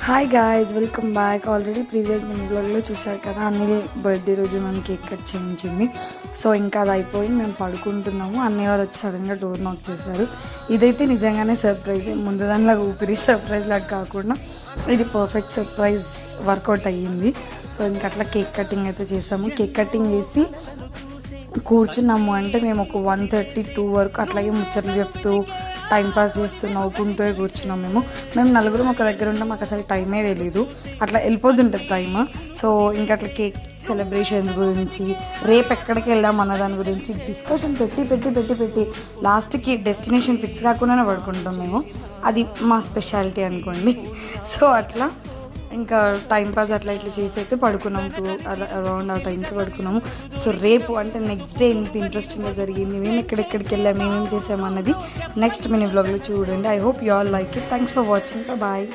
Hi guys, welcome back. Already previous mini బ్లాగ్లో చూసారు కదా, అనిల్ బర్త్డే రోజు మనం కేక్ కట్ చేయించింది. సో ఇంకా అది అయిపోయి మేము పడుకుంటున్నాము. అన్నయ్య వాళ్ళు వచ్చి సడన్గా డోర్ నాక్ చేశారు. ఇదైతే నిజంగానే సర్ప్రైజ్. ముందు దానిలాగా ఊపిరి సర్ప్రైజ్ లాగా కాకుండా ఇది పర్ఫెక్ట్ సర్ప్రైజ్ వర్కౌట్ అయ్యింది. సో ఇంకా అట్లా కేక్ కటింగ్ అయితే చేసాము. కేక్ కటింగ్ చేసి కూర్చున్నాము అంటే మేము ఒక 1:32 వరకు అట్లాగే ముచ్చట్లు చెప్తూ టైంపాస్ చేస్తూ నవ్వుకుంటూ కూర్చున్నాం. మేము నలుగురం ఒక దగ్గర ఉంటాం. మాకు అసలు టైమే తెలీదు, అట్లా వెళ్ళిపోతుంటుంది టైమ్. సో ఇంకా అట్లా కేక్ సెలబ్రేషన్స్ గురించి, రేపు ఎక్కడికి వెళ్దాం అన్న దాని గురించి డిస్కషన్ పెట్టి లాస్ట్కి డెస్టినేషన్ ఫిక్స్ కాకుండానే పడుకుంటాం మేము. అది మా స్పెషాలిటీ అనుకోండి. సో అట్లా ఇంకా టైంపాస్ అట్లా ఇట్లా చేసి అయితే పడుకున్నాము. అరౌండ్ ఆ టైంకి పడుకున్నాము. సో రేపు అంటే నెక్స్ట్ డే ఎంత ఇంట్రెస్టింగ్గా జరిగింది, మేము ఎక్కడెక్కడికి వెళ్ళాము, మేమేం చేసామన్నది నెక్స్ట్ మినీ వ్లాగ్లో చూడండి. I hope you all like it. Thanks for watching. Bye.